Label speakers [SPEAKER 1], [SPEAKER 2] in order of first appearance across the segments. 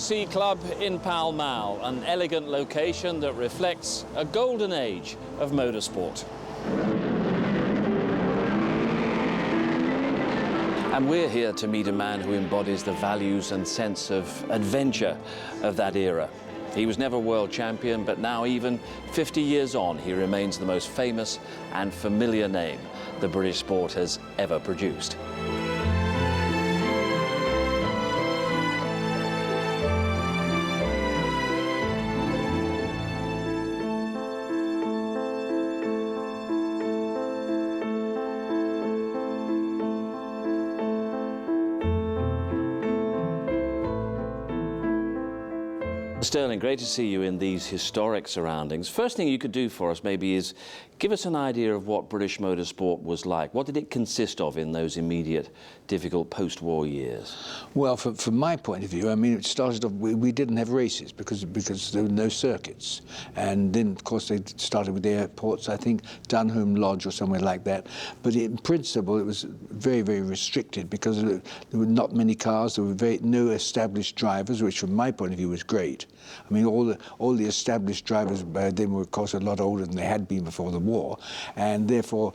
[SPEAKER 1] CC Club in Pall Mall, an elegant location that reflects a golden age of motorsport. And we're here to meet a man who embodies the values and sense of adventure of that era. He was never world champion, but now, even 50 years on, he remains the most famous and familiar name the British sport has ever produced. Stirling, great to see you in these historic surroundings. First thing you could do for us maybe is give us an idea of what British motorsport was like. What did it consist of in those immediate, difficult post-war years?
[SPEAKER 2] Well, from my point of view, I mean, it started off, we didn't have races because there were no circuits. And then, of course, they started with the airports, I think, Dunholm Lodge or somewhere like that. But in principle, it was very, very restricted because there were not many cars, there were no established drivers, which from my point of view was great. I mean, all the established drivers by then were, of course, a lot older than they had been before the war, and therefore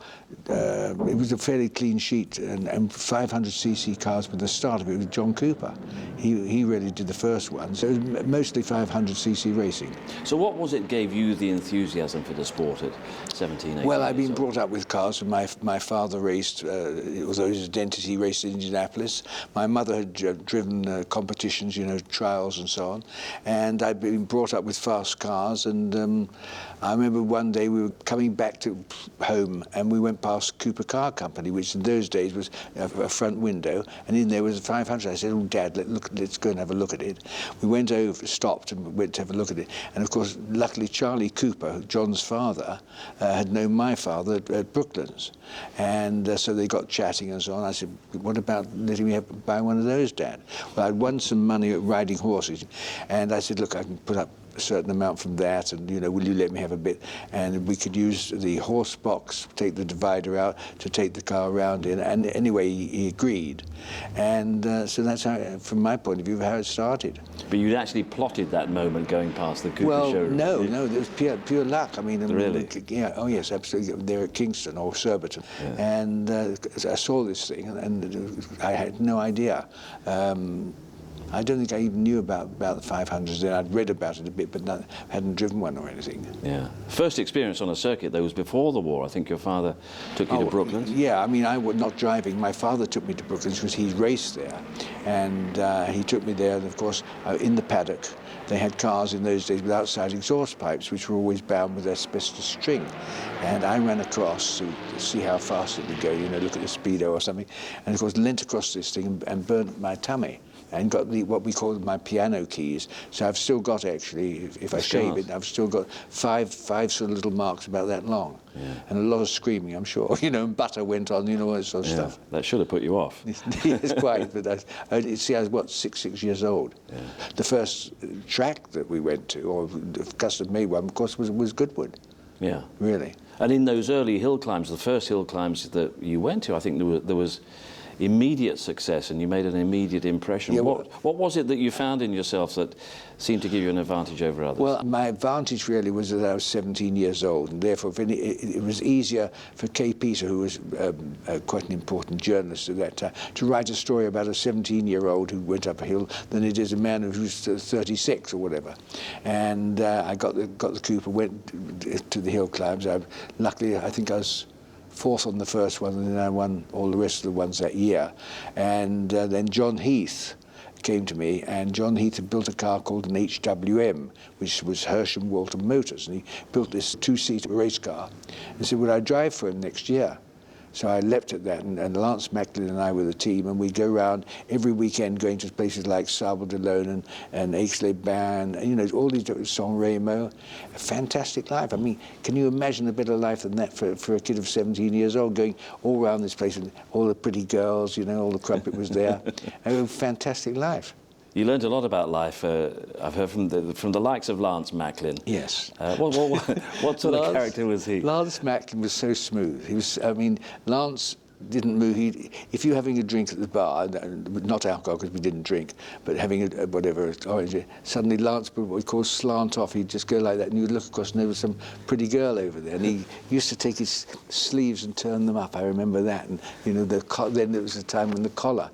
[SPEAKER 2] it was a fairly clean sheet. And 500cc cars were the start of it. It was John Cooper. He really did the first one. So it was mostly 500cc racing.
[SPEAKER 1] So what was it gave you the enthusiasm for the sport at 17, 18?
[SPEAKER 2] Well, I've been brought up with cars. My father raced, although he was a dentist, he raced in Indianapolis. My mother had driven competitions, you know, trials and so on. And I'd been brought up with fast cars, and I remember one day we were coming back to home and we went past Cooper Car Company, which in those days was a front window, and in there was a 500. I said, "Oh, Dad, let's go and have a look at it." We went over, stopped, and went to have a look at it. And of course, luckily, Charlie Cooper, John's father, had known my father at Brooklands, and so they got chatting and so on. I said, "What about letting me buy one of those, Dad?" Well, I'd won some money at riding horses, and I said, "Look, I can put up a certain amount from that, and you know, will you let me have a bit?" And we could use the horse box, take the divider out to take the car around in. And anyway, he agreed, and so that's how, from my point of view, how it started.
[SPEAKER 1] But you'd actually plotted that moment going past the Cooper showroom?
[SPEAKER 2] No, it was pure luck. I mean,
[SPEAKER 1] really?
[SPEAKER 2] Yeah, oh yes, absolutely. They're at Kingston or Surbiton, yeah. And I saw this thing, and I had no idea. I don't think I even knew about the 500s then. I'd read about it a bit, but hadn't driven one or anything.
[SPEAKER 1] Yeah. First experience on a circuit, though, was before the war. I think your father took you to Brooklands.
[SPEAKER 2] Yeah, I mean, I was not driving. My father took me to Brooklands because he raced there. And he took me there, and of course, in the paddock, they had cars in those days with outside exhaust pipes, which were always bound with asbestos string. And I ran across to see how fast it would go, you know, look at the speedo or something. And of course, leant across this thing and burnt my tummy. And got what we call my piano keys. So I've still got, actually, if I shave it, I've still got five sort of little marks about that long. Yeah. And a lot of screaming, I'm sure. You know, and butter went on, you know, all that sort of stuff.
[SPEAKER 1] That should have put you off.
[SPEAKER 2] Yes, quite. But see, I was, what, six years old. Yeah. The first track that we went to, or the custom-made one, of course, was Goodwood. Yeah. Really.
[SPEAKER 1] And in those early hill climbs, the first hill climbs that you went to, I think there was immediate success, and you made an immediate impression. Yeah, what was it that you found in yourself that seemed to give you an advantage over others?
[SPEAKER 2] Well, my advantage really was that I was 17 years old, and therefore it was easier for Kay Peter, who was quite an important journalist at that time, to write a story about a 17-year-old who went up a hill than it is a man who's 36 or whatever. And I got the Cooper, went to the hill climbs. Luckily, I think I was fourth on the first one, and then I won all the rest of the ones that year. And then John Heath came to me, and John Heath had built a car called an HWM, which was Hersham Walton Motors, and he built this two-seater race car and said, would I drive for him next year? So I leapt at that, and Lance Macklin and I were the team, and we'd go around every weekend going to places like Sable de Lone and Aix-les-Bains, and, you know, all these, San Remo. A fantastic life. I mean, can you imagine a better life than that for a kid of 17 years old, going all around this place, and all the pretty girls, you know, all the crumpet was there. A fantastic life.
[SPEAKER 1] You learned a lot about life. I've heard from the likes of Lance Macklin.
[SPEAKER 2] Yes.
[SPEAKER 1] What sort of character was he?
[SPEAKER 2] Lance Macklin was so smooth. He was. I mean, Lance didn't move. If you're having a drink at the bar, not alcohol because we didn't drink, but having whatever orange, suddenly Lance would what we call slant off. He'd just go like that, and you'd look across, and there was some pretty girl over there, and he used to take his sleeves and turn them up. I remember that, and you know, then there was a time when the collar,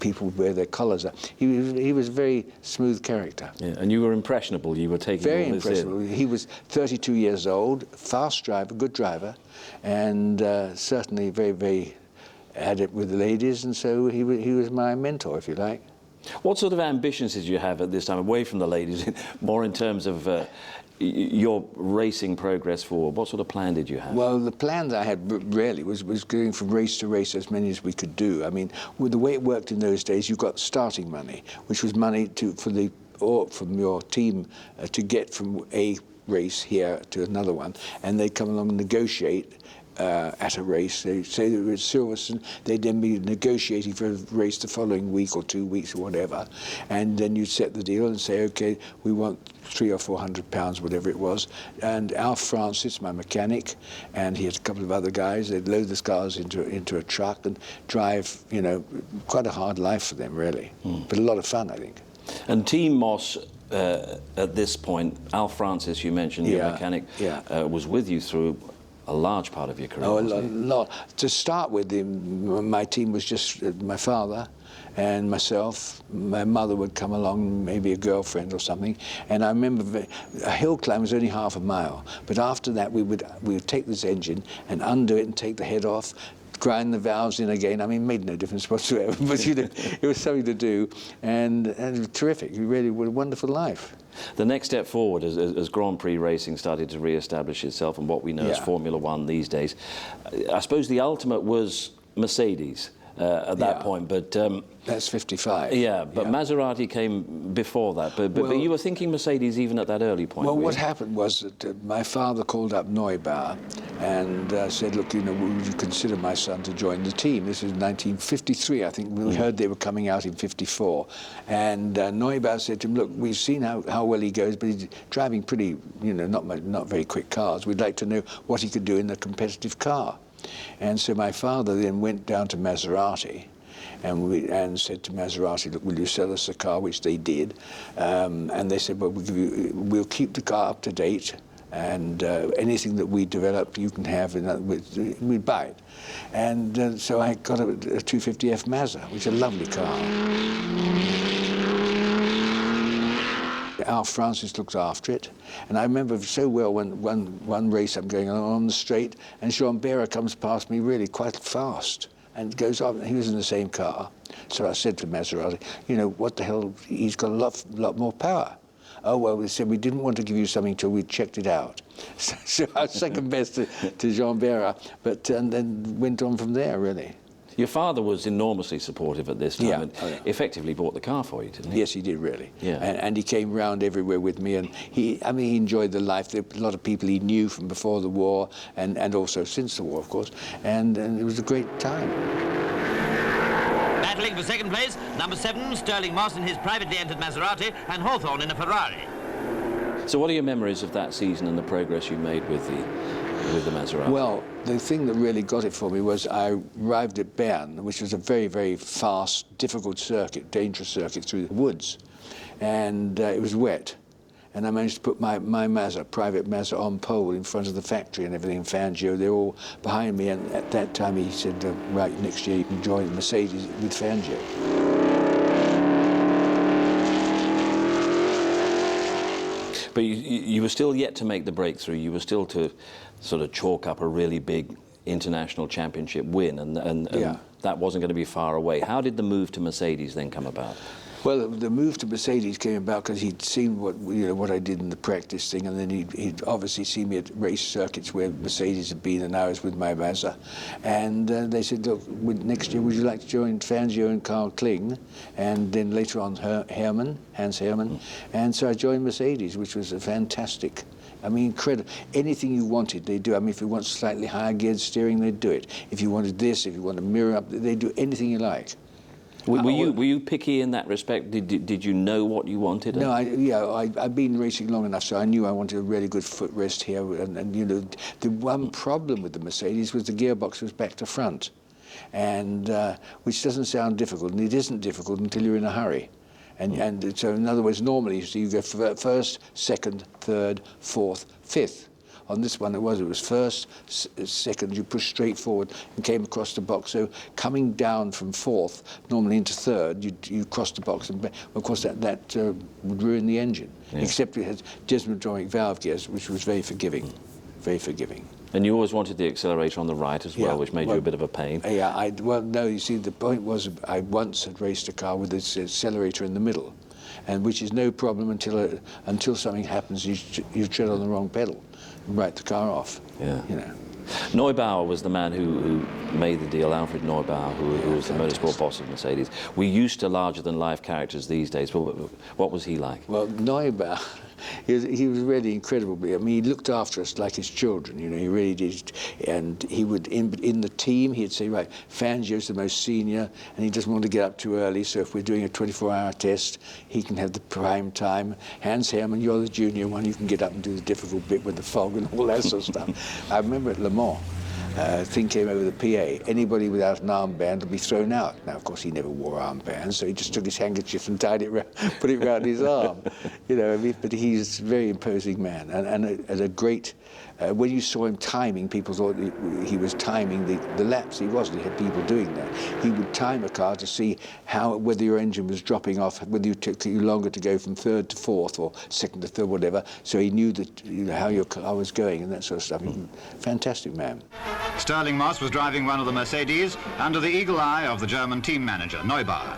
[SPEAKER 2] people would wear their collars up. He was a very smooth character.
[SPEAKER 1] Yeah, and you were impressionable. You were taking
[SPEAKER 2] very
[SPEAKER 1] all this
[SPEAKER 2] impressionable.
[SPEAKER 1] in.
[SPEAKER 2] He was 32 years old, fast driver, good driver, and certainly very had it with the ladies, and so he was my mentor, if you like.
[SPEAKER 1] What sort of ambitions did you have at this time, away from the ladies, more in terms of your racing progress forward? What sort of plan did you have?
[SPEAKER 2] Well, the plan that I had really was going from race to race, as many as we could do. I mean, with the way it worked in those days, you got starting money, which was money from your team to get from a race here to another one, and they'd come along and negotiate at a race. They say they were at Silverstone, they'd then be negotiating for a race the following week or 2 weeks or whatever, and then you'd set the deal and say, okay, we want £300 or £400, whatever it was. And Alf Francis, my mechanic, and he had a couple of other guys, they'd load the cars into a truck and drive, you know, quite a hard life for them, really, but a lot of fun, I think.
[SPEAKER 1] And Team Moss, at this point, Alf Francis, you mentioned, your mechanic, was with you through a large part of your career.
[SPEAKER 2] Oh, a lot. To start with, my team was just my father and myself. My mother would come along, maybe a girlfriend or something. And I remember a hill climb was only half a mile. But after that, we would take this engine and undo it and take the head off, grind the valves in again. I mean, it made no difference whatsoever, but you know, it was something to do, and it was terrific. It really was a wonderful life.
[SPEAKER 1] The next step forward, as Grand Prix racing started to re-establish itself and what we know as Formula One these days, I suppose the ultimate was Mercedes at that point, but...
[SPEAKER 2] That's 55.
[SPEAKER 1] Yeah, but Maserati came before that. But you were thinking Mercedes even at that early point.
[SPEAKER 2] Well, what happened was that my father called up Neubauer and said, look, you know, would you consider my son to join the team? This was 1953, I think. We heard they were coming out in 54. And Neubauer said to him, look, we've seen how well he goes, but he's driving pretty, you know, not very quick cars. We'd like to know what he could do in a competitive car. And so my father then went down to Maserati and said to Maserati, look, will you sell us a car, which they did. And they said, well, we'll keep the car up to date, and anything that we develop you can have, we'd buy it. And so I got a 250F Mazda, which is a lovely car. Alf Francis looked after it, and I remember so well when one race I'm going on the straight, and Jean Bera comes past me really quite fast, and goes up. He was in the same car, so I said to Maserati, you know, what the hell? He's got a lot more power. Oh well, we said we didn't want to give you something till we checked it out. So I was second best to Jean Bera, but and then went on from there really.
[SPEAKER 1] Your father was enormously supportive at this time and effectively bought the car for you, didn't he?
[SPEAKER 2] Yes, he did, really.
[SPEAKER 1] Yeah.
[SPEAKER 2] And he came round everywhere with me, and he enjoyed the life. There were a lot of people he knew from before the war and also since the war, of course, and it was a great time.
[SPEAKER 3] Battling for second place, number 7, Stirling Moss in his privately entered Maserati, and Hawthorne in a Ferrari.
[SPEAKER 1] So what are your memories of that season and the progress you made with the Maserati?
[SPEAKER 2] Well, the thing that really got it for me was I arrived at Bern, which was a very, very fast, difficult circuit, dangerous circuit through the woods. And it was wet. And I managed to put my Mazda, private Mazda, on pole in front of the factory and everything, Fangio. They're all behind me. And at that time he said, right, next year you can join Mercedes with Fangio.
[SPEAKER 1] But you were still yet to make the breakthrough. You were still to sort of chalk up a really big international championship win, and that wasn't going to be far away. How did the move to Mercedes then come about?
[SPEAKER 2] Well, the move to Mercedes came about because he'd seen what I did in the practice thing, and then he'd obviously seen me at race circuits where Mercedes had been, and I was with my Mazda. And they said, look, next year would you like to join Fangio and Carl Kling? And then later on Hans Hermann. And so I joined Mercedes, which was a fantastic, I mean, incredible. Anything you wanted, they do. I mean, if you want slightly higher geared steering, they'd do it. If you wanted this, if you want a mirror up, they'd do anything you like.
[SPEAKER 1] Were you picky in that respect? Did you know what you wanted?
[SPEAKER 2] No, I've been racing long enough, so I knew I wanted a really good footrest here. And you know, the one problem with the Mercedes was the gearbox was back to front, and which doesn't sound difficult, and it isn't difficult until you're in a hurry. And so, in other words, normally you go first, second, third, fourth, fifth. On this one, it was first, second, you push straight forward and came across the box. So coming down from fourth, normally into third, you cross the box, and of course that would ruin the engine. Yeah. Except it had desmodromic valve gears, which was very forgiving, very forgiving.
[SPEAKER 1] And you always wanted the accelerator on the right as well, which made you a bit of a pain.
[SPEAKER 2] Yeah, well, no, you see, the point was I once had raced a car with this accelerator in the middle, and which is no problem until something happens, you tread on the wrong pedal and write the car off. Yeah. You know.
[SPEAKER 1] Neubauer was the man who made the deal, Alfred Neubauer, who was the motorsport boss of Mercedes. We're used to larger-than-life characters these days, but what was he like?
[SPEAKER 2] Well, Neubauer, he was really incredible. I mean, he looked after us like his children, you know, he really did. And he would, in the team, he'd say, right, Fangio's the most senior, and he doesn't want to get up too early, so if we're doing a 24-hour test, he can have the prime time. Hans Hermann, you're the junior one, you can get up and do the difficult bit with the fog and all that sort of stuff. I remember at Le Mans, thing came over the PA. Anybody without an armband would be thrown out. Now, of course, he never wore armbands, so he just took his handkerchief and tied it around, put it around his arm. You know, I mean, but he's a very imposing man, and a great. When you saw him timing, people thought he was timing the laps. He wasn't. He had people doing that. He would time a car to see whether your engine was dropping off, whether it took you longer to go from third to fourth or second to third, whatever. So he knew that, you know, how your car was going and that sort of stuff. Fantastic man.
[SPEAKER 4] Stirling Moss was driving one of the Mercedes under the eagle eye of the German team manager, Neubauer.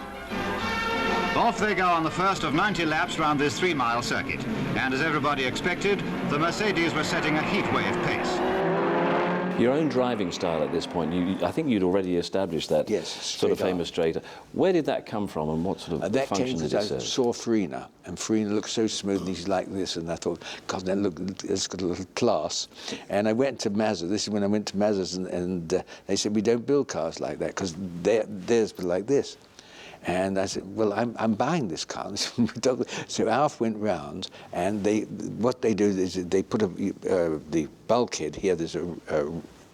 [SPEAKER 4] Off they go on the first of 90 laps round this 3-mile circuit. And as everybody expected, the Mercedes were setting a heat wave pace.
[SPEAKER 1] Your own driving style at this point, I think you'd already established that sort of famous straighter. Where did that come from, and what sort of
[SPEAKER 2] that
[SPEAKER 1] function
[SPEAKER 2] came
[SPEAKER 1] did it
[SPEAKER 2] because I
[SPEAKER 1] serve?
[SPEAKER 2] saw Farina, and Farina looked so smooth, and he's like this, and I thought, God, that it's got a little class. And I went to Mazda. This is when I went to Mazda's, and they said, we don't build cars like that, because theirs were like this. And I said, well, I'm buying this car. So Alf went round, and what they do is they put the bulkhead here. There's a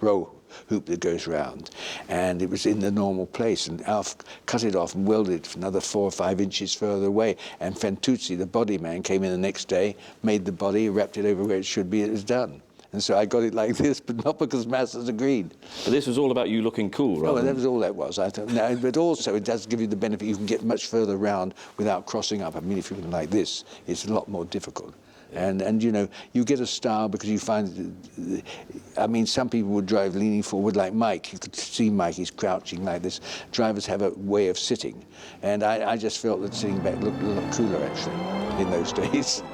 [SPEAKER 2] row hoop that goes round, and it was in the normal place. And Alf cut it off and welded it another 4 or 5 inches further away. And Fantuzzi, the body man, came in the next day, made the body, wrapped it over where it should be. It was done. And so I got it like this, but not because Mazda's agreed.
[SPEAKER 1] But this was all about you looking cool, right?
[SPEAKER 2] Oh, that was all that was. I thought, no, but also it does give you the benefit you can get much further round without crossing up. I mean, if you're like this, it's a lot more difficult. And you know, you get a style because you find, I mean, some people would drive leaning forward like Mike. You could see Mike, he's crouching like this. Drivers have a way of sitting. And I just felt that sitting back looked a lot cooler, actually, in those days.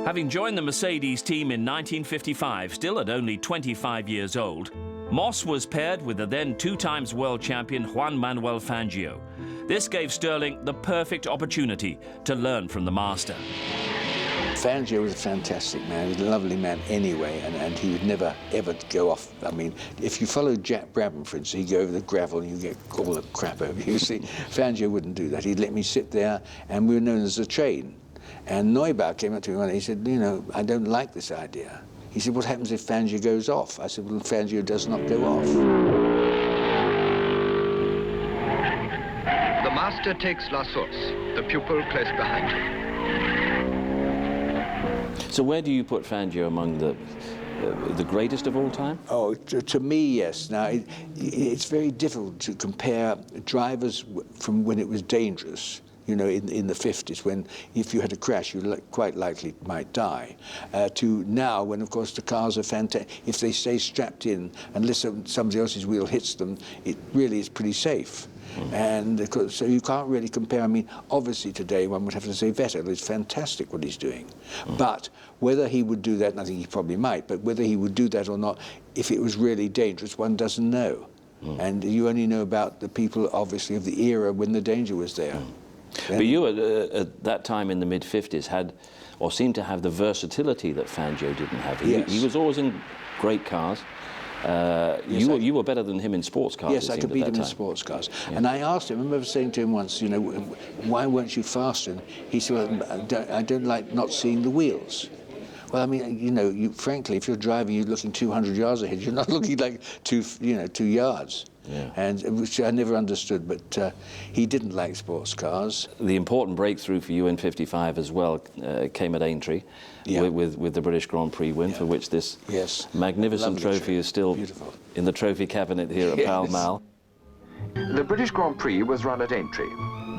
[SPEAKER 5] Having joined the Mercedes team in 1955, still at only 25 years old, Moss was paired with the then 2-times world champion Juan Manuel Fangio. This gave Stirling the perfect opportunity to learn from the master.
[SPEAKER 2] Fangio was a fantastic man. He was a lovely man anyway, and he would never, ever go off. I mean, if you followed Jack Brabham, for instance, he'd go over the gravel and you get all the crap over you. See, Fangio wouldn't do that. He'd let me sit there, and we were known as a train. And Neubauer came up to me one day, he said, you know, I don't like this idea. He said, what happens if Fangio goes off? I said, well, Fangio does not go off.
[SPEAKER 6] The master takes La Source, the pupil close behind him.
[SPEAKER 1] So where do you put Fangio among the greatest of all time?
[SPEAKER 2] Oh, to me, yes. Now, it's very difficult to compare drivers from when it was dangerous, you know, in the 50s, when if you had a crash, you quite likely might die, to now, when, of course, the cars are fantastic. If they stay strapped in, unless somebody else's wheel hits them, it really is pretty safe. And so you can't really compare. I mean, obviously today one would have to say Vettel is fantastic what he's doing. But whether he would do that, and I think he probably might, but whether he would do that or not, if it was really dangerous, one doesn't know. And you only know about the people, obviously, of the era when the danger was there.
[SPEAKER 1] But you, at that time in the mid-50s, had, or seemed to have, the versatility that Fangio didn't have. He was always in great cars. You were better than him in sports cars.
[SPEAKER 2] Yes, I could beat him in sports cars. Yeah. And I asked him, I remember saying to him once, you know, why weren't you faster? And he said, well, I don't like not seeing the wheels. Well, I mean, you know, frankly, if you're driving, you're looking 200 yards ahead. You're not looking like 2 yards.
[SPEAKER 1] Yeah.
[SPEAKER 2] And which I never understood, but he didn't like sports cars.
[SPEAKER 1] The important breakthrough for you in '55 as well came at Aintree, with the British Grand Prix win, for which this magnificent trophy is still in the trophy cabinet here at Pall Mall.
[SPEAKER 6] The British Grand Prix was run at Aintree.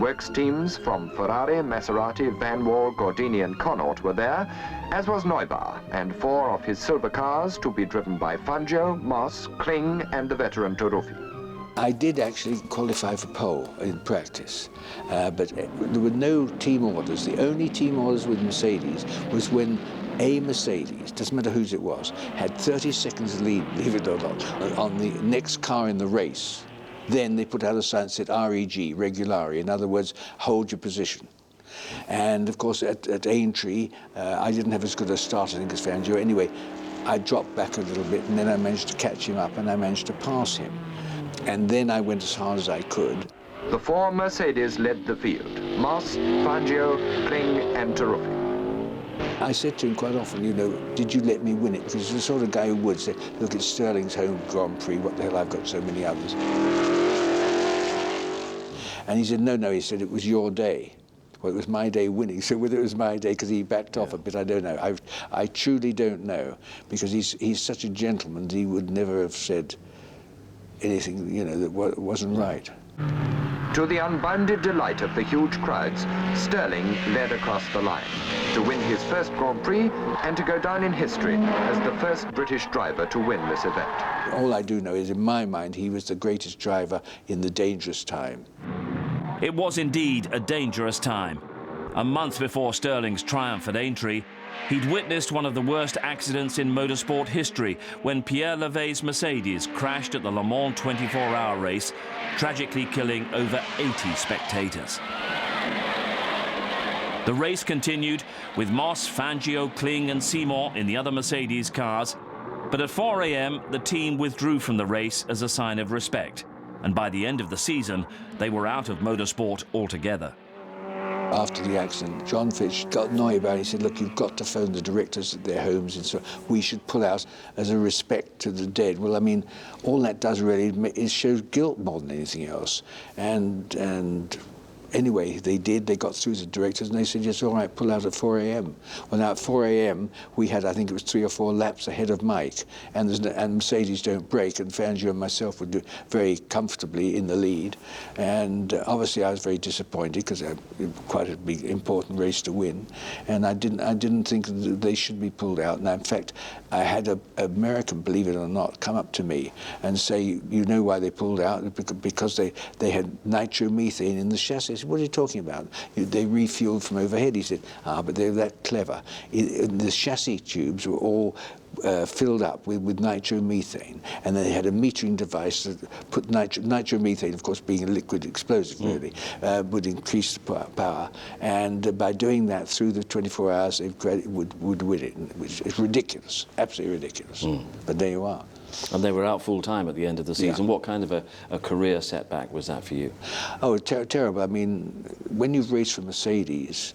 [SPEAKER 6] Works teams from Ferrari, Maserati, Van Wall, Gordini and Connaught were there, as was Neubar, and 4 of his silver cars to be driven by Fangio, Moss, Kling and the veteran Turuffi.
[SPEAKER 2] I did actually qualify for pole in practice, but there were no team orders. The only team orders with Mercedes was when a Mercedes, doesn't matter whose it was, had 30 seconds lead, believe it or not, on the next car in the race. Then they put out a sign that said REG, regulari, in other words, hold your position. And of course at Aintree, I didn't have as good a start, I think, as Fangio. Anyway, I dropped back a little bit and then I managed to catch him up and I managed to pass him. And then I went as hard as I could.
[SPEAKER 6] The 4 Mercedes led the field: Moss, Fangio, Kling and Turuffi.
[SPEAKER 2] I said to him quite often, you know, did you let me win it? Because he's the sort of guy who would say, look, it's Stirling's home Grand Prix, what the hell, I've got so many others. And he said, no, he said, it was your day. Well, it was my day winning, so whether it was my day, because he backed off a bit, I don't know. I truly don't know, because he's such a gentleman, he would never have said anything, you know, that wasn't right.
[SPEAKER 6] To the unbounded delight of the huge crowds, Stirling led across the line to win his first Grand Prix and to go down in history as the first British driver to win this event.
[SPEAKER 2] All I do know is, in my mind, he was the greatest driver in the dangerous time.
[SPEAKER 5] It was indeed a dangerous time. A month before Stirling's triumph at Aintree, he'd witnessed one of the worst accidents in motorsport history when Pierre Levay's Mercedes crashed at the Le Mans 24-hour race, tragically killing over 80 spectators. The race continued with Moss, Fangio, Kling and Seymour in the other Mercedes cars, but at 4 a.m. the team withdrew from the race as a sign of respect, and by the end of the season they were out of motorsport altogether.
[SPEAKER 2] After the accident, John Fitch got Neubar. He said, look, you've got to phone the directors at their homes, and so we should pull out as a respect to the dead. Well, I mean, all that does really is show guilt more than anything else. And anyway, they did. They got through the directors, and they said, yes, all right, pull out at 4 a.m. Well, now at 4 a.m., we had, I think it was 3 or 4 laps ahead of Mike, and Mercedes don't break, and Fangio and myself would do very comfortably in the lead. And obviously, I was very disappointed because quite a big, important race to win, and I didn't think that they should be pulled out. And in fact, I had an American, believe it or not, come up to me and say, you know why they pulled out? Because they had nitromethane in the chassis. What are you talking about? They refueled from overhead. He said, but they're that clever. The chassis tubes were all filled up with nitromethane, and they had a metering device that put nitromethane, of course, being a liquid explosive, really, would increase the power. And by doing that through the 24 hours, they would win it, which is ridiculous, absolutely ridiculous. But there you are.
[SPEAKER 1] And they were out full time at the end of the season. What kind of a career setback was that for you?
[SPEAKER 2] Oh, terrible. I mean, when you've raced for Mercedes,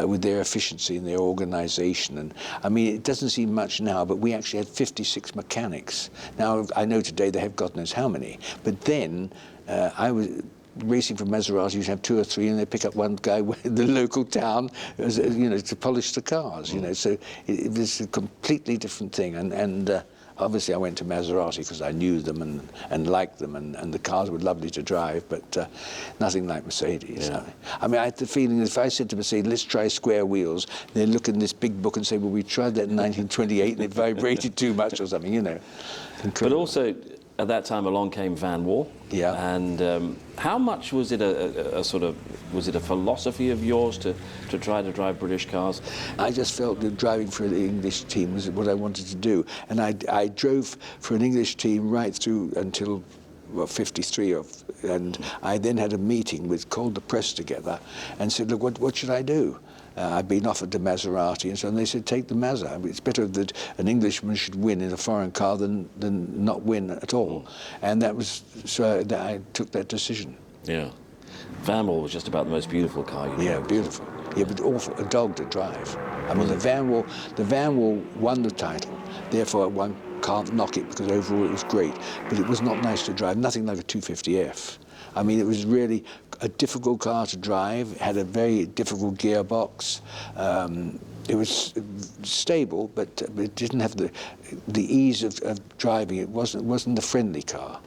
[SPEAKER 2] with their efficiency and their organisation, and I mean, it doesn't seem much now, but we actually had 56 mechanics. Now, I know today they have God knows how many, but then I was racing for Maserati, you'd have 2 or 3, and they pick up one guy in the local town, you know, to polish the cars, you know. So it was a completely different thing, and obviously I went to Maserati because I knew them and liked them, and the cars were lovely to drive, but nothing like Mercedes.
[SPEAKER 1] Yeah.
[SPEAKER 2] I mean, I had the feeling that if I said to Mercedes, let's try square wheels, they'd look in this big book and say, well, we tried that in 1928 and it vibrated too much or something, you know. Incredible.
[SPEAKER 1] But also, at that time along came Van Wall.
[SPEAKER 2] Yeah.
[SPEAKER 1] And how much was it was it a philosophy of yours to try to drive British cars?
[SPEAKER 2] I just felt that driving for the English team was what I wanted to do. And I drove for an English team right through until well, 53 and I then had a meeting called the press together and said, look, what should I do? I'd been offered the Maserati, and so they said, take the Mazda. I mean, it's better that an Englishman should win in a foreign car than not win at all. And that was, so that I took that decision.
[SPEAKER 1] Yeah. Van Wall was just about the most beautiful car you know.
[SPEAKER 2] Yeah, beautiful. Yeah, but awful, a dog to drive. I mean, the Van Wall won the title, therefore one can't knock it because overall it was great, but it was not nice to drive, nothing like a 250F. I mean, it was really a difficult car to drive. It had a very difficult gearbox. It was stable, but it didn't have the ease of driving. It wasn't a friendly car.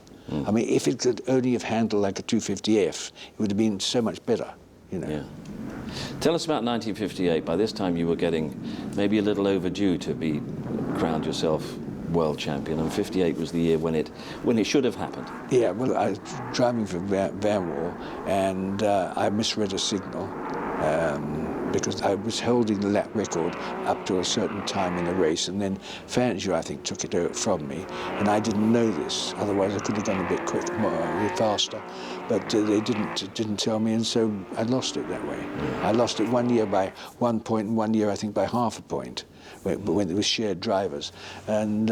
[SPEAKER 2] I mean, if it could only have handled like a 250F, it would have been so much better, you know.
[SPEAKER 1] Yeah. Tell us about 1958. By this time, you were getting maybe a little overdue to be crowned yourself world champion, and 58 was the year when it should have happened.
[SPEAKER 2] Yeah, well, I was driving for Van Wall, and I misread a signal because I was holding the lap record up to a certain time in the race, and then Fangio, I think, took it from me, and I didn't know this. Otherwise, I could have gone a bit a bit faster, but they didn't tell me, and so I lost it that way. I lost it 1 year by 1 point, and 1 year, I think, by half a point, when it was shared drivers, and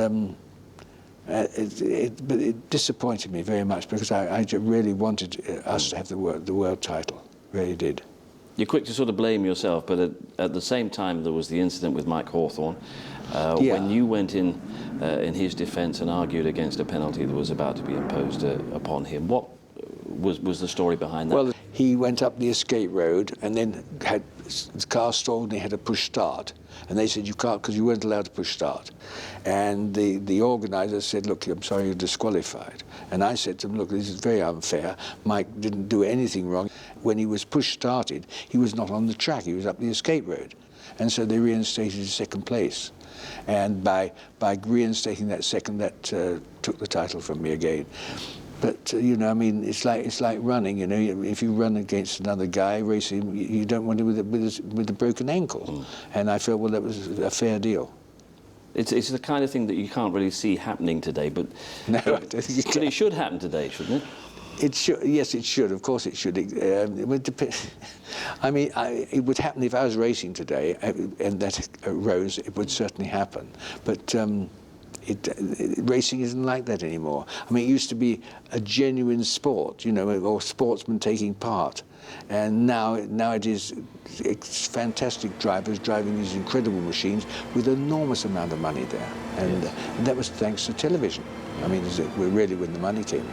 [SPEAKER 2] but it disappointed me very much because I really wanted us to have the world title, really did.
[SPEAKER 1] You're quick to sort of blame yourself, but at the same time there was the incident with Mike Hawthorn. When you went in his defence and argued against a penalty that was about to be imposed upon him, what was the story behind that?
[SPEAKER 2] Well, he went up the escape road and then had the car stalled and he had to push start. And they said, you can't, because you weren't allowed to push start. And the organiser said, look, I'm sorry, you're disqualified. And I said to him, look, this is very unfair. Mike didn't do anything wrong. When he was push started, he was not on the track, he was up the escape road. And so they reinstated his second place. And by reinstating that second, that took the title from me again. But you know, I mean, it's like running. You know, if you run against another guy racing, you don't want to with a broken ankle. And I felt, well, that was a fair deal.
[SPEAKER 1] It's the kind of thing that you can't really see happening today, but
[SPEAKER 2] no, I don't think you can.
[SPEAKER 1] But it should happen today, shouldn't it?
[SPEAKER 2] It should. Yes, it should. Of course, it should. It would depend. I mean, it would happen if I was racing today, and that arose. It would certainly happen. But racing isn't like that anymore. I mean, it used to be a genuine sport, you know, or sportsmen taking part, and now it is. It's fantastic drivers driving these incredible machines with an enormous amount of money there, and that was thanks to television. I mean, we're really when the money came in.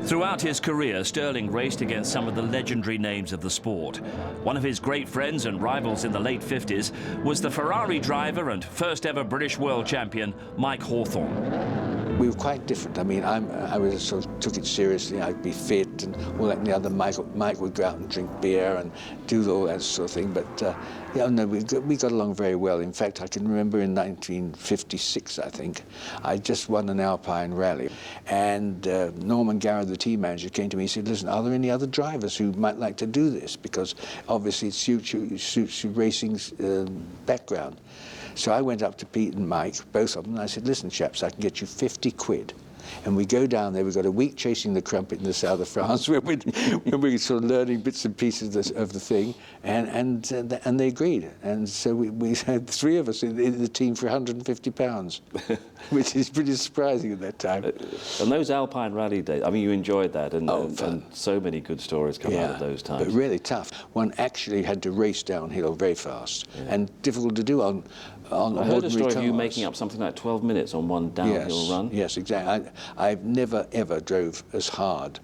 [SPEAKER 5] Throughout his career, Stirling raced against some of the legendary names of the sport. One of his great friends and rivals in the late 50s was the Ferrari driver and first ever British world champion, Mike Hawthorn.
[SPEAKER 2] We were quite different. I mean, I was sort of took it seriously. I'd be fit and all that and the other. Mike would go out and drink beer and do all that sort of thing. But yeah, no, we got along very well. In fact, I can remember in 1956, I think, I just won an Alpine rally, and Norman Garrett, the team manager, came to me and said, "Listen, are there any other drivers who might like to do this? Because obviously it suits your racing's background." So I went up to Pete and Mike, both of them, and I said, "Listen, chaps, I can get you 50 quid. And we go down there, we've got a week chasing the crumpet in the south of France, where we're sort of learning bits and pieces of the thing, and they agreed. And so we had three of us in the team for £150, which is pretty surprising at that time.
[SPEAKER 1] And those Alpine rally days, I mean, you enjoyed that, and so many good stories come out of those times.
[SPEAKER 2] But really tough. One actually had to race downhill very fast, and difficult to do on
[SPEAKER 1] I heard a story
[SPEAKER 2] cars.
[SPEAKER 1] of you making up something like 12 minutes on one downhill run.
[SPEAKER 2] Yes, exactly. I've never ever drove as hard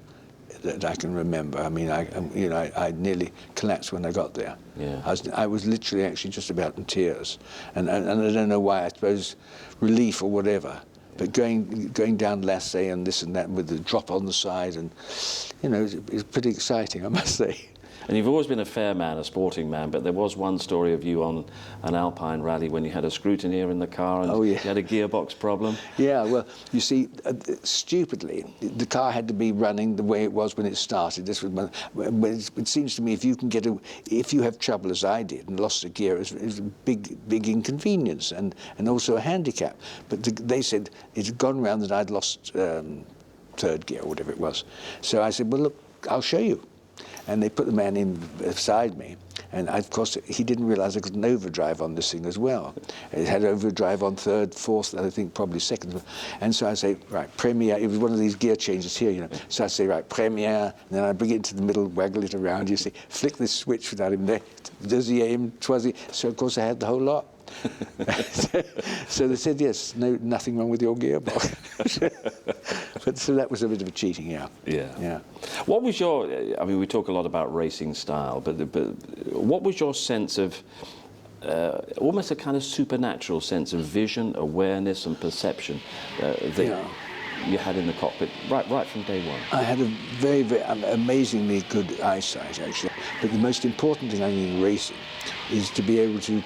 [SPEAKER 2] that I can remember. I mean, I nearly collapsed when I got there.
[SPEAKER 1] Yeah.
[SPEAKER 2] I was literally actually just about in tears, and I don't know why. I suppose relief or whatever. But going down Lassay and this and that with the drop on the side, and you know, it's pretty exciting, I must say.
[SPEAKER 1] And you've always been a fair man, a sporting man, but there was one story of you on an Alpine rally when you had a scrutineer in the car and you had a gearbox problem.
[SPEAKER 2] Yeah, well, you see, stupidly, the car had to be running the way it was when it started. This was it seems to me if you have trouble as I did and lost a gear, it's a big inconvenience and also a handicap. But they said it had gone round that I'd lost third gear or whatever it was. So I said, well, look, I'll show you. And they put the man in beside me. And of course, he didn't realise I could an overdrive on this thing as well. It had overdrive on third, fourth, and I think probably second. And so I say, right, premiere. It was one of these gear changes here, you know. So I say, right, premiere. And then I bring it into the middle, waggle it around. You see, flick this switch without him there. Does he aim? Twazzy. So of course I had the whole lot. So they said, yes, nothing wrong with your gearbox. But so that was a bit of a cheating, yeah.
[SPEAKER 1] Yeah. What was your, I mean, we talk a lot about racing style, but what was your sense of, almost a kind of supernatural sense of vision, awareness and perception that you had in the cockpit right from day one? I had a
[SPEAKER 2] very, very amazingly good eyesight, actually. But the most important thing I think in racing is to be able to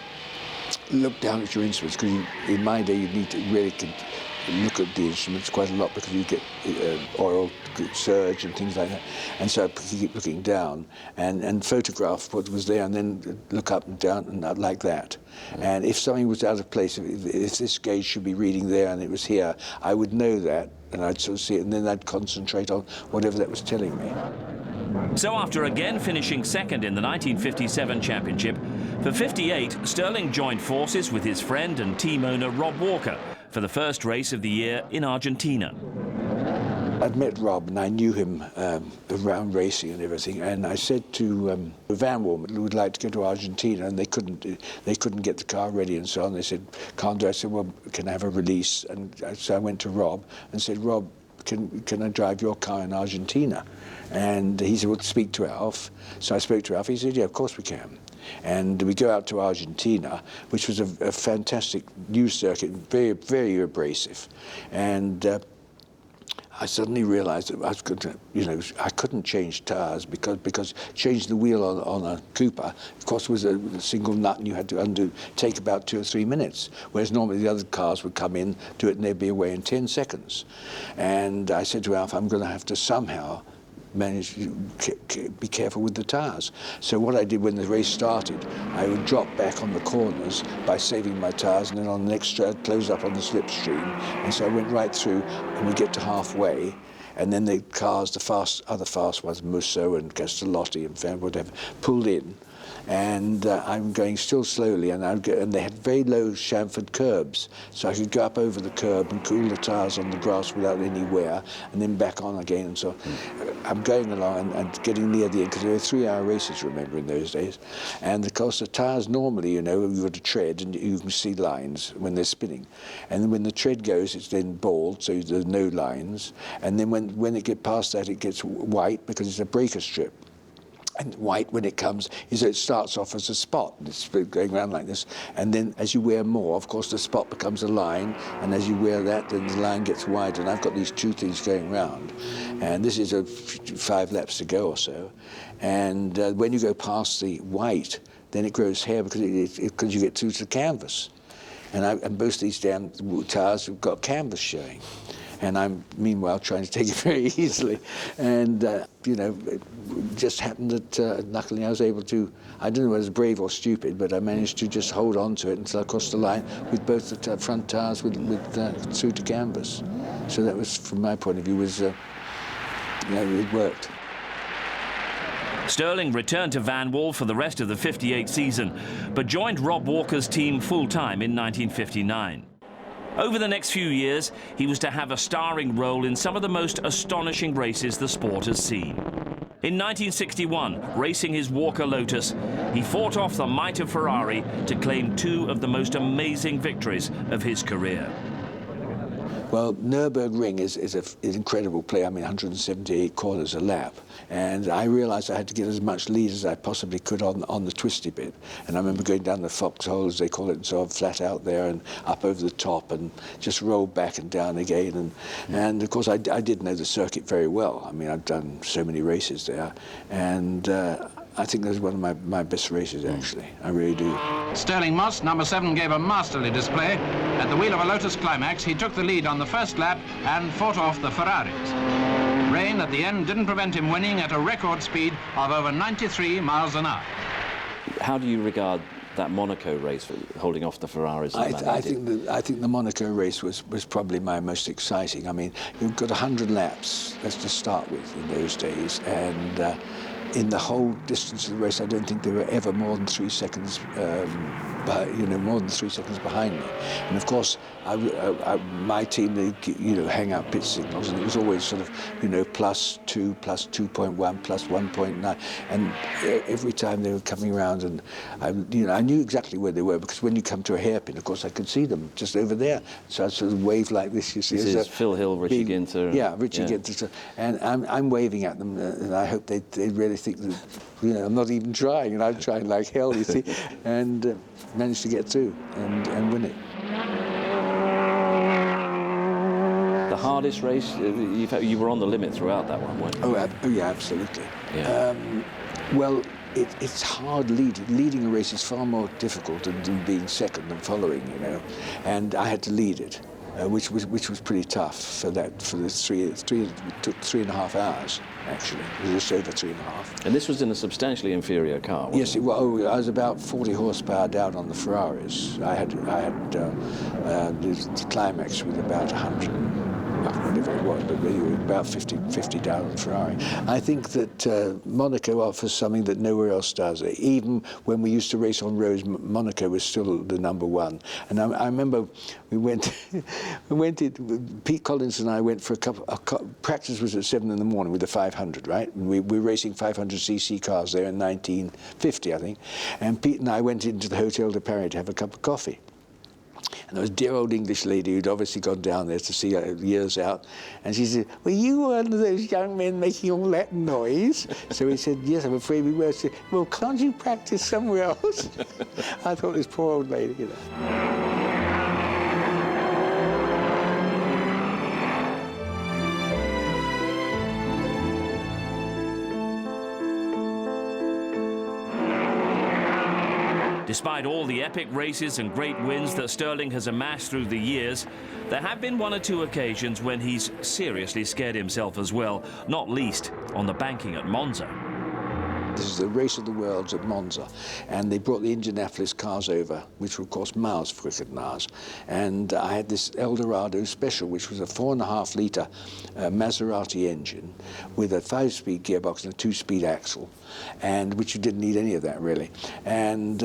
[SPEAKER 2] look down at your instruments, because in my day you need to really look at the instruments quite a lot, because you get oil surge and things like that. And so I keep looking down and photograph what was there and then look up and down and not like that. And if something was out of place, if this gauge should be reading there and it was here, I would know that and I'd sort of see it, and then I'd concentrate on whatever that was telling me.
[SPEAKER 5] So after again finishing second in the 1957 championship, for 58, Stirling joined forces with his friend and team owner Rob Walker for the first race of the year in Argentina.
[SPEAKER 2] I'd met Rob and I knew him around racing and everything, and I said to Van Wall, we would like to go to Argentina, and they couldn't get the car ready and so on. They said, can't do it. I said, well, can I have a release? And so I went to Rob and said, Rob, can I drive your car in Argentina? And he said, well, speak to Alf. So I spoke to Alf. He said, yeah, of course we can. And we go out to Argentina, which was a fantastic new circuit, very, very abrasive. And I suddenly realised that I was going to, I couldn't change tyres because changing the wheel on a Cooper, of course, was a single nut and you had to undo, take about 2 or 3 minutes, whereas normally the other cars would come in, do it, and they'd be away in 10 seconds. And I said to Alf, I'm going to have to somehow manage to be careful with the tyres. So what I did when the race started, I would drop back on the corners by saving my tyres, and then on the next straight I'd close up on the slipstream. And so I went right through, and we get to halfway, and then the cars, the other fast ones, Musso and Castellotti and whatever, pulled in. And I'm going still slowly, and they had very low chamfered curbs, so I could go up over the curb and cool the tyres on the grass without any wear, and then back on again. And so I'm going along and getting near the end, because there were 3-hour races, remember, in those days. And of course the tyres normally, you've got a tread, and you can see lines when they're spinning. And then when the tread goes, it's then bald, so there's no lines. And then when it gets past that, it gets white, because it's a breaker strip. And white, when it comes, it starts off as a spot. It's going around like this. And then as you wear more, of course, the spot becomes a line. And as you wear that, then the line gets wider. And I've got these 2 things going round. And this is 5 laps to go or so. And when you go past the white, then it grows hair because you get through to the canvas. And most of these damn tyres have got canvas showing. And I'm, meanwhile, trying to take it very easily. And, it just happened that, luckily, I was able to, I don't know whether it was brave or stupid, but I managed to just hold on to it until I crossed the line with both the front tyres through to canvas. So that was, from my point of view, it worked.
[SPEAKER 5] Stirling returned to Van Wall for the rest of the 58 season, but joined Rob Walker's team full-time in 1959. Over the next few years, he was to have a starring role in some of the most astonishing races the sport has seen. In 1961, racing his Walker Lotus, he fought off the might of Ferrari to claim 2 of the most amazing victories of his career.
[SPEAKER 2] Well, Nürburgring is an incredible play. I mean, 178 corners a lap. And I realised I had to get as much lead as I possibly could on the twisty bit. And I remember going down the foxhole, as they call it, and so on, flat out there and up over the top and just rolled back and down again. And of course, I did know the circuit very well. I mean, I've done so many races there. And I think that was one of my best races, actually. I really do.
[SPEAKER 7] Stirling Moss, number 7, gave a masterly display. At the wheel of a Lotus Climax, he took the lead on the first lap and fought off the Ferraris. Rain at the end didn't prevent him winning at a record speed of over 93 miles an hour.
[SPEAKER 1] How do you regard that Monaco race for holding off the Ferraris?
[SPEAKER 2] I think the Monaco race was probably my most exciting. I mean, you've got 100 laps, that's to start with in those days, and in the whole distance of the race, I don't think they were ever more than 3 seconds, more than 3 seconds behind me. And of course, my team, they, hang out pit signals, and it was always sort of, +2, +2.1, +1.9, and every time they were coming around, and I knew exactly where they were, because when you come to a hairpin, of course, I could see them just over there. So I'd sort of wave like this, you see.
[SPEAKER 1] This is Phil Hill, Richie Ginter.
[SPEAKER 2] Yeah, Richie Ginter. And I'm waving at them, and I hope they really think that, I'm not even trying, and I'm trying like hell, you see, and managed to get through and win it.
[SPEAKER 1] The hardest race, you were on the limit throughout that one, weren't you?
[SPEAKER 2] Oh yeah, absolutely.
[SPEAKER 1] Yeah.
[SPEAKER 2] Well, it's hard leading. Leading a race is far more difficult than being second and following, and I had to lead it. Which was pretty tough for the it took 3.5 hours, actually. It was just over 3.5.
[SPEAKER 1] And this was in a substantially inferior car, wasn't
[SPEAKER 2] Yes,
[SPEAKER 1] it?
[SPEAKER 2] I was about 40 horsepower down on the Ferraris. I had the Climax with about 100, whatever it was, but about 50 down on the Ferrari. I think that Monaco offers something that nowhere else does. Even when we used to race on roads, Monaco was still the #1. And I remember we went Pete Collins and I went for practice was at 7 in the morning with the 500, right? And we were racing 500cc cars there in 1950, I think. And Pete and I went into the Hotel de Paris to have a cup of coffee. And there was a dear old English lady who'd obviously gone down there to see years out. And she said, "Were you one of those young men making all that noise?" So he said, "Yes, I'm afraid we were." She said, "Well, can't you practice somewhere else?" I thought this poor old lady,
[SPEAKER 5] Despite all the epic races and great wins that Stirling has amassed through the years, there have been 1 or 2 occasions when he's seriously scared himself as well, not least on the banking at Monza.
[SPEAKER 2] This is the Race of the Worlds at Monza, and they brought the Indianapolis cars over, which were, of course, miles quicker than ours. And I had this Eldorado Special, which was a 4.5-litre Maserati engine with a 5-speed gearbox and a 2-speed axle, and which you didn't need any of that, really. And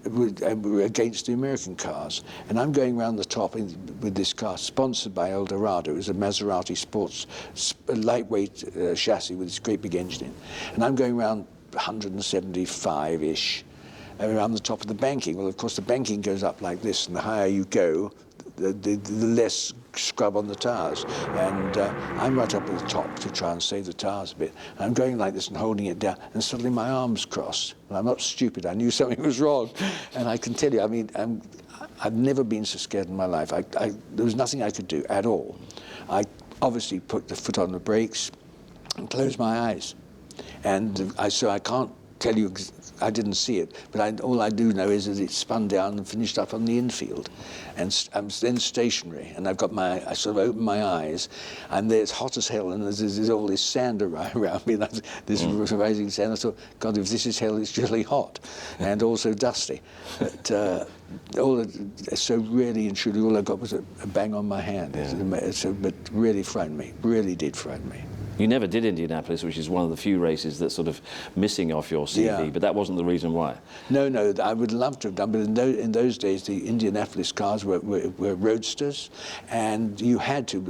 [SPEAKER 2] against the American cars. And I'm going around the top with this car, sponsored by Eldorado. It was a Maserati sports, lightweight chassis with this great big engine in. And I'm going around 175-ish around the top of the banking. Well, of course, the banking goes up like this, and the higher you go, the less scrub on the tires. And I'm right up at the top to try and save the tires a bit. And I'm going like this and holding it down, and suddenly my arms crossed. And I'm not stupid, I knew something was wrong. And I can tell you, I mean, I've never been so scared in my life. There was nothing I could do at all. I obviously put the foot on the brakes and closed my eyes. And so I can't tell you, I didn't see it, but all I do know is that it spun down and finished up on the infield. And I'm then stationary, and I sort of open my eyes, and it's hot as hell, and there's all this sand around me, this rising sand. I thought, God, if this is hell, it's really hot, and also dusty. But so really and truly, all I got was a bang on my hand. Yeah. But really frightened me, really did frighten me.
[SPEAKER 1] You never did Indianapolis, which is one of the few races that's sort of missing off your CV, but that wasn't the reason why. No,
[SPEAKER 2] I would love to have done, but in those days, the Indianapolis cars were roadsters, and you had to,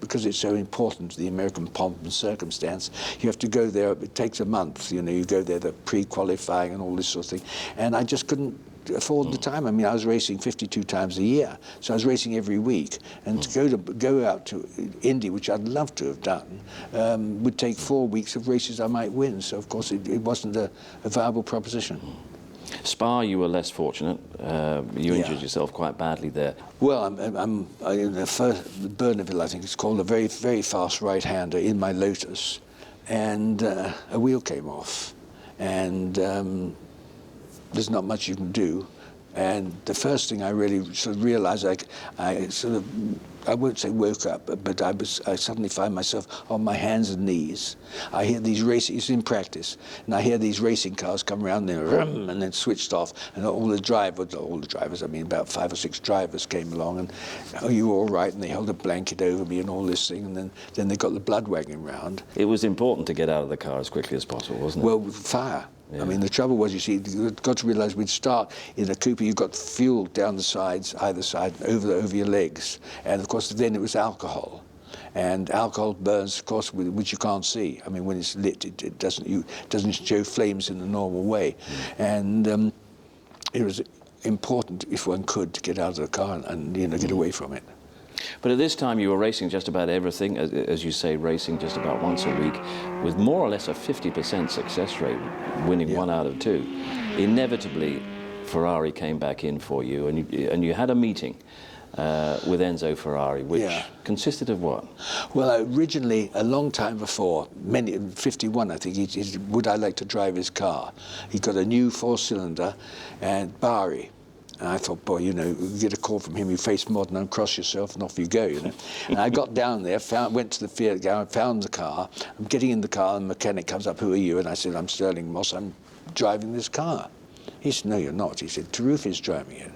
[SPEAKER 2] because it's so important to the American pomp and circumstance, you have to go there. It takes a month, you go there, the pre-qualifying and all this sort of thing, and I just couldn't afford the time. I mean, I was racing 52 times a year, so I was racing every week, and to go out to Indy, which I'd love to have done, would take 4 weeks of races I might win. So of course it wasn't a viable proposition.
[SPEAKER 1] Spa, you were less fortunate. You injured yourself quite badly there.
[SPEAKER 2] Well, I'm in the first Bernaville, I think it's called, a very, very fast right-hander in my Lotus, and a wheel came off. and there's not much you can do. And the first thing I really sort of realized, I won't say woke up, but I suddenly find myself on my hands and knees. I hear these racing, it's in practice, and I hear these racing cars come around and then switched off, and all the drivers, I mean about 5 or 6 drivers came along, and, "Oh, you all right?" And they held a blanket over me and all this thing, and then they got the blood wagging round.
[SPEAKER 1] It was important to get out of the car as quickly as possible, wasn't it?
[SPEAKER 2] Well, fire.
[SPEAKER 1] Yeah.
[SPEAKER 2] I mean, the trouble was, you see, you've got to realise we'd start in a Cooper, you've got fuel down the sides, either side, over your legs. And of course, then it was alcohol. And alcohol burns, of course, which you can't see. I mean, when it's lit, it doesn't show flames in the normal way. And it was important, if one could, to get out of the car and get away from it.
[SPEAKER 1] But at this time you were racing just about everything, as you say, racing just about once a week, with more or less a 50% success rate, winning 1 out of 2. Inevitably, Ferrari came back in for you, and you had a meeting with Enzo Ferrari, which consisted of what? Well,
[SPEAKER 2] originally, a long time before, 51 I think, would I like to drive his car? He got a new 4-cylinder and Bari. And I thought, boy, you get a call from him, you face modern and cross yourself, and off you go, And I got down there, went to the Fiat garage, found the car. I'm getting in the car, and the mechanic comes up, "Who are you?" And I said, "I'm Stirling Moss, I'm driving this car." He said, "No, you're not." He said, "Taruffi's driving it."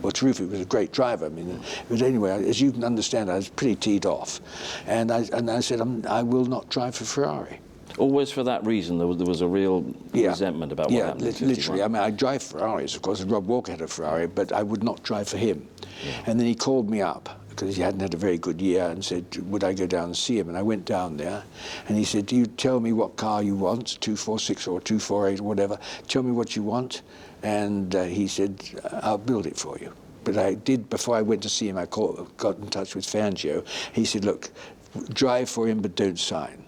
[SPEAKER 2] Well, Taruffi was a great driver. I mean, but anyway, as you can understand, I was pretty teed off. And I said, I will not drive for Ferrari.
[SPEAKER 1] Always for that reason, there was a real resentment about what happened in 51.
[SPEAKER 2] Literally. I mean, I drive Ferraris, of course. Rob Walker had a Ferrari, but I would not drive for him. Yeah. And then he called me up, because he hadn't had a very good year, and said, would I go down and see him? And I went down there, and he said, "Do you tell me what car you want, 246 or 248 or whatever? Tell me what you want." And he said, "I'll build it for you." But I did, before I went to see him, I got in touch with Fangio. He said, "Look, drive for him, but don't sign."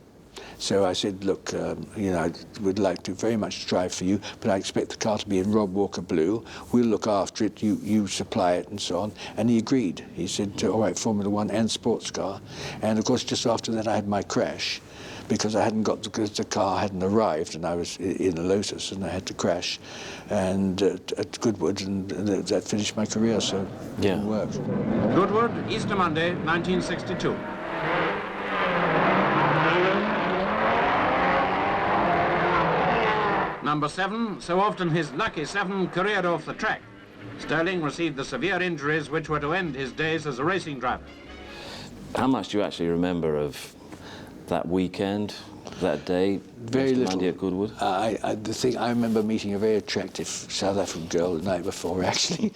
[SPEAKER 2] So I said, "Look, I would like to very much drive for you, but I expect the car to be in Rob Walker blue. We'll look after it, you supply it," and so on. And he agreed. He said, "All right, Formula 1 and sports car." And of course, just after that, I had my crash, because because the car hadn't arrived, and I was in a Lotus, and I had to crash, and at Goodwood, and that finished my career. So it worked.
[SPEAKER 7] Goodwood, Easter Monday, 1962. Number 7, so often his lucky 7, careered off the track. Stirling received the severe injuries which were to end his days as a racing driver.
[SPEAKER 1] How much do you actually remember of that weekend, that day?
[SPEAKER 2] Very little.
[SPEAKER 1] Monday at Goodwood?
[SPEAKER 2] I remember meeting a very attractive South African girl the night before, actually.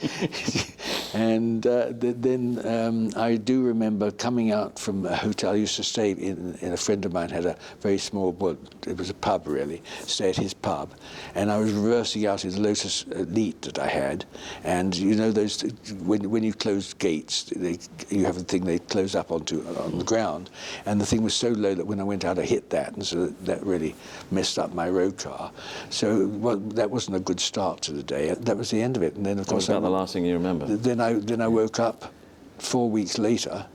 [SPEAKER 2] And then I do remember coming out from a hotel I used to stay in. A friend of mine had a very small, well, it was a pub really, stay at his pub. And I was reversing out his Lotus Elite that I had. And you know those, when you close gates, you have a thing they close up on the ground. And the thing was so low that when I went out, I hit that. And so that really messed up my road car. So that wasn't a good start to the day. That was the end of it. And then of course,
[SPEAKER 1] that was about the last thing you remember?
[SPEAKER 2] Then I woke up 4 weeks later,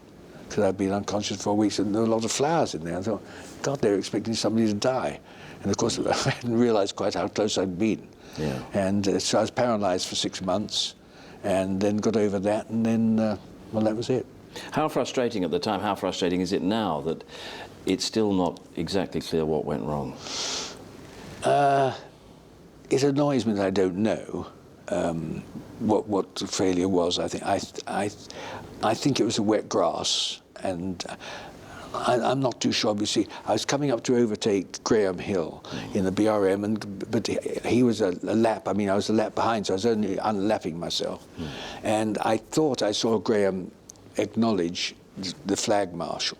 [SPEAKER 2] because I'd been unconscious 4 weeks, and there were a lot of flowers in there. I thought, God, they were expecting somebody to die. And of course, I hadn't realised quite how close I'd been. Yeah. And so I was paralysed for 6 months, and then got over that, and then, well, that was it.
[SPEAKER 1] How frustrating at the time, how frustrating is it now that it's still not exactly clear what went wrong?
[SPEAKER 2] It annoys me that I don't know what the failure was. I think it was a wet grass, and I'm not too sure. You see, I was coming up to overtake Graham Hill in the BRM, but he was a lap. I mean, I was a lap behind, so I was only unlapping myself. And I thought I saw Graham acknowledge the flag marshal.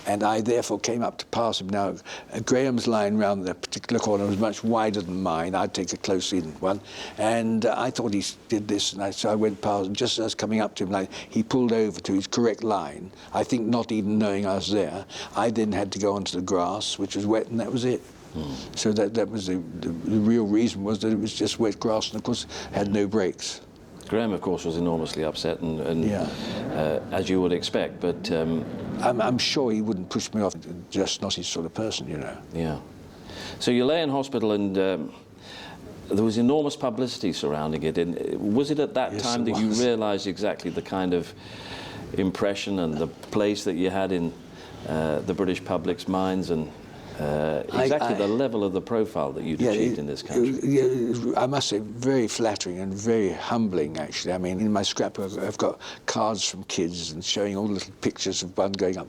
[SPEAKER 2] And I therefore came up to pass him. Now, Graham's line round that particular corner was much wider than mine. I'd take a close-in one. And I thought he did this, and so I went past, and just as I was coming up to him, he pulled over to his correct line, I think not even knowing I was there. I then had to go onto the grass, which was wet, and that was it. So that was the real reason, was that it was just wet grass, and of course, had no brakes.
[SPEAKER 1] Graham, of course, was enormously upset, and as you would expect, but...
[SPEAKER 2] I'm sure he wouldn't push me off, just not his sort of person, you know.
[SPEAKER 1] Yeah. So you lay in hospital, and there was enormous publicity surrounding it. And was it at that time that you realised exactly the kind of impression and the place that you had in the British public's minds, and exactly the level of the profile that you'd achieved in this country?
[SPEAKER 2] I must say, very flattering and very humbling, actually. I mean, in my scrapbook, I've got cards from kids and showing all little pictures of one going up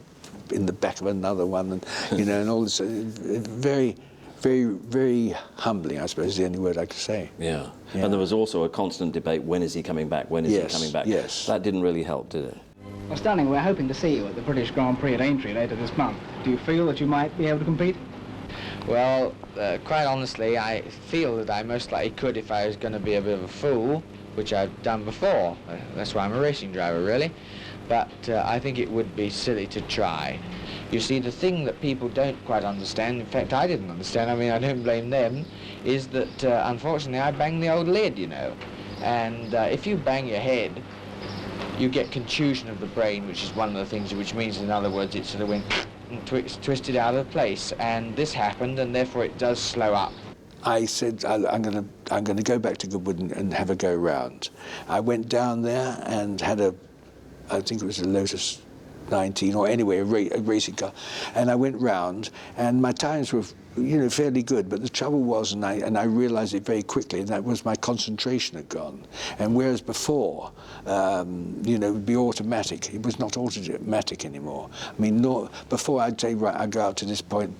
[SPEAKER 2] in the back of another one, and you know, and all this. Very, very humbling, I suppose, is the only word I could say.
[SPEAKER 1] Yeah. And there was also a constant debate: when is he coming back? When is he coming back?
[SPEAKER 2] Yes.
[SPEAKER 1] That didn't really help, did it?
[SPEAKER 8] Well, Stirling, we're hoping to see you at the British Grand Prix at Aintree later this month. Do you feel that you might be able to compete?
[SPEAKER 9] Well, quite honestly, I feel that I most likely could if I was going to be a bit of a fool, which I've done before. That's why I'm a racing driver, really. But I think it would be silly to try. You see, the thing that people don't quite understand, in fact I didn't understand, I mean I don't blame them, is that unfortunately I banged the old lid, you know. And if you bang your head, you get contusion of the brain, which is one of the things, which means, in other words, it sort of went twisted out of place, and this happened, and therefore it does slow up.
[SPEAKER 2] I said, I'm going to go back to Goodwood and have a go round. I went down there and had I think it was a Lotus 19, or anyway, a racing car, and I went round, and my times were, you know, fairly good, but the trouble was, and I realised it very quickly, and that was my concentration had gone. And whereas before, you know, it would be automatic, it was not automatic anymore. I mean, before I'd say, right, I go out to this point,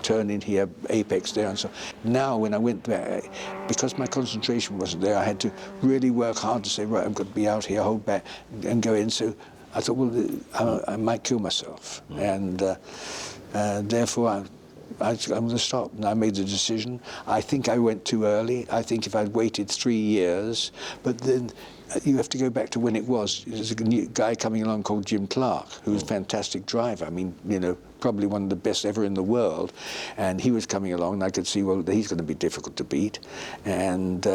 [SPEAKER 2] turn in here, apex there, and so. Now, when I went there, because my concentration wasn't there, I had to really work hard to say, right, I've got to be out here, hold back, and go in. So I thought, well, I might kill myself, and therefore I'm going to stop. And I made the decision. I think I went too early. I think if I'd waited 3 years, but then you have to go back to when it was. There's a new guy coming along called Jim Clark, who was a fantastic driver. I mean, you know, probably one of the best ever in the world. And he was coming along, and I could see, well, he's going to be difficult to beat. And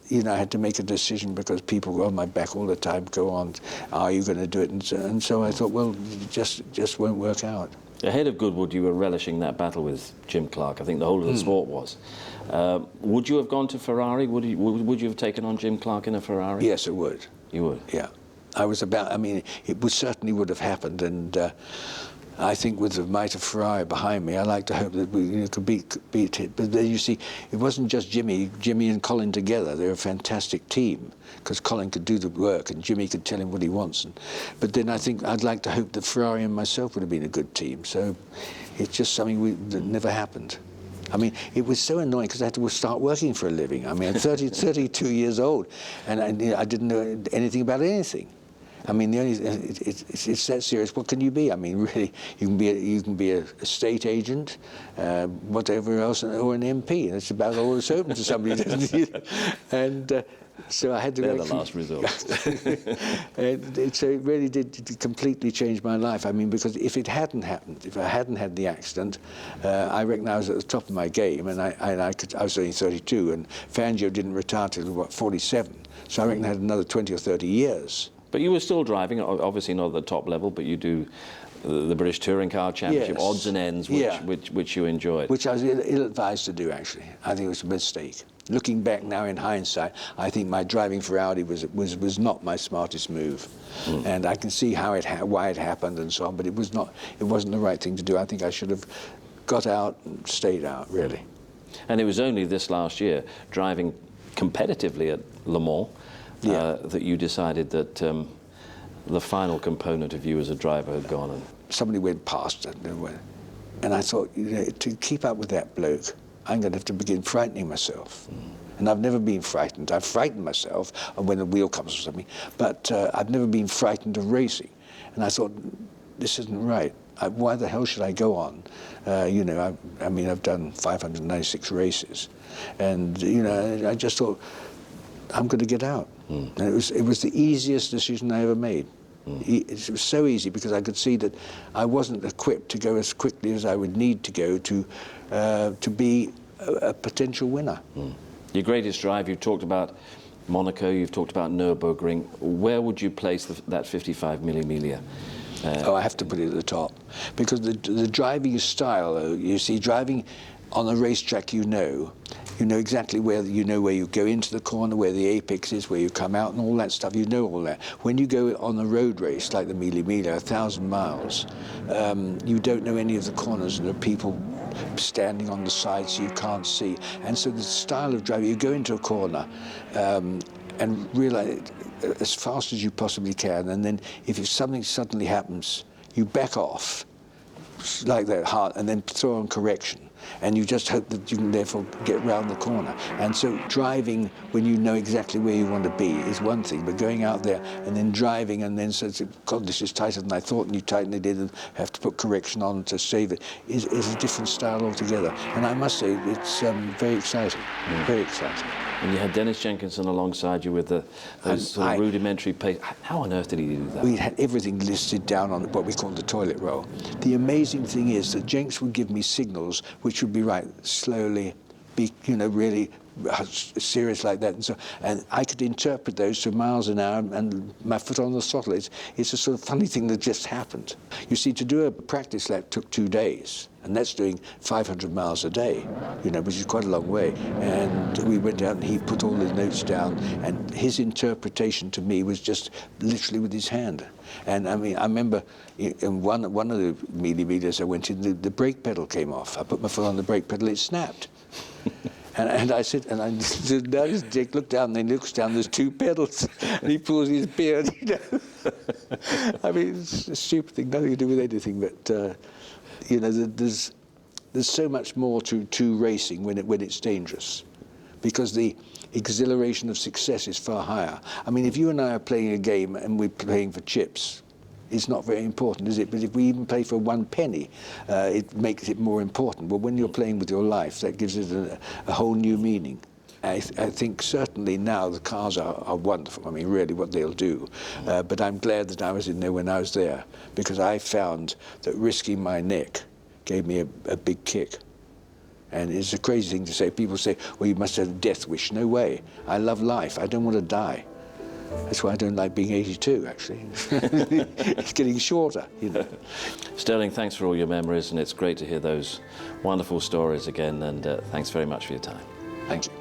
[SPEAKER 2] you know, I had to make a decision because people were on my back all the time, go on, are you going to do it? And so I thought, well, it just won't work out.
[SPEAKER 1] Ahead of Goodwood, you were relishing that battle with Jim Clark. I think the whole of the sport was. Would you have gone to Ferrari? Would you have taken on Jim Clark in a Ferrari?
[SPEAKER 2] Yes, I would.
[SPEAKER 1] You would?
[SPEAKER 2] Yeah. I mean, it certainly would have happened, and I think with the might of Ferrari behind me, I like to hope that we could beat it. But then you see, it wasn't just Jimmy and Colin together. They're a fantastic team, because Colin could do the work and Jimmy could tell him what he wants. But then I think I'd like to hope that Ferrari and myself would have been a good team. So it's just something that never happened. I mean, it was so annoying because I had to start working for a living. I mean, I'm 32 years old, and I didn't know anything about anything. I mean, it's that serious. What can you be? I mean, really, you can be a estate agent, whatever else, or an MP. That's about all that's open to somebody. And so I had to.
[SPEAKER 1] They're the last resort.
[SPEAKER 2] So it really did completely change my life. I mean, because if it hadn't happened, if I hadn't had the accident, I reckon I was at the top of my game, and I was only 32, and Fangio didn't retire till what, 47. So I reckon I had another 20 or 30 years.
[SPEAKER 1] But you were still driving, obviously not at the top level, but you do the British Touring Car Championship, odds and ends, which you enjoyed.
[SPEAKER 2] Which I was ill-advised to do, actually. I think it was a mistake. Looking back now in hindsight, I think my driving for Audi was not my smartest move. And I can see why it happened and so on, but it wasn't the right thing to do. I think I should have got out and stayed out, really.
[SPEAKER 1] And it was only this last year, driving competitively at Le Mans, that you decided that the final component of you as a driver had gone. And
[SPEAKER 2] somebody went past and I thought, you know, to keep up with that bloke, I'm going to have to begin frightening myself. And I've never been frightened. I've frightened myself when the wheel comes or something, but I've never been frightened of racing. And I thought, this isn't right. Why the hell should I go on? You know, I mean, I've done 596 races, and you know, I just thought, I'm going to get out. And it was the easiest decision I ever made. It was so easy because I could see that I wasn't equipped to go as quickly as I would need to go to be a potential winner.
[SPEAKER 1] Your greatest drive, you've talked about Monaco, you've talked about Nürburgring. Where would you place that 55 Mille?
[SPEAKER 2] I have to put it at the top, because the driving style, you see, driving on a racetrack, you know exactly where you go into the corner, where the apex is, where you come out, and all that stuff. You know all that. When you go on a road race like the Mille Miglia, 1,000 miles, you don't know any of the corners, and there are people standing on the sides so you can't see. And so the style of driving, you go into a corner and realize as fast as you possibly can, and then if something suddenly happens, you back off like that hard, and then throw on correction. And you just hope that you can therefore get round the corner. And so driving when you know exactly where you want to be is one thing, but going out there and then driving and then saying, God, this is tighter than I thought, and you tighten it in and have to put correction on to save it, is a different style altogether. And I must say, it's very exciting, very exciting.
[SPEAKER 1] And you had Dennis Jenkinson alongside you with those sort of rudimentary pace. How on earth did he do that?
[SPEAKER 2] We had everything listed down on what we call the toilet roll. The amazing thing is that Jenks would give me signals which would be right, slowly, be, really serious like that, and I could interpret those to miles an hour and my foot on the throttle. It's a sort of funny thing that just happened. You see, to do a practice lap took 2 days, and that's doing 500 miles a day, which is quite a long way. And we went out and he put all the notes down, and his interpretation to me was just literally with his hand. And I mean, I remember in one of the Mille Miglias I went in, the brake pedal came off. I put my foot on the brake pedal, it snapped. And I said, Jake looked down, and then he looks down, there's 2 pedals, and he pulls his beard, I mean, it's a stupid thing, nothing to do with anything, but, there's so much more to racing when it's dangerous, because the exhilaration of success is far higher. I mean, if you and I are playing a game and we're playing for chips, it's not very important, is it? But if we even play for 1 penny, it makes it more important. But when you're playing with your life, that gives it a whole new meaning. I think certainly now the cars are wonderful. I mean, really what they'll do. But I'm glad that I was in there when I was there, because I found that risking my neck gave me a big kick. And it's a crazy thing to say. People say, well, you must have a death wish. No way. I love life. I don't want to die. That's why I don't like being 82, actually. It's getting shorter,
[SPEAKER 1] Stirling, thanks for all your memories, and it's great to hear those wonderful stories again, and thanks very much for your time.
[SPEAKER 2] Thank you.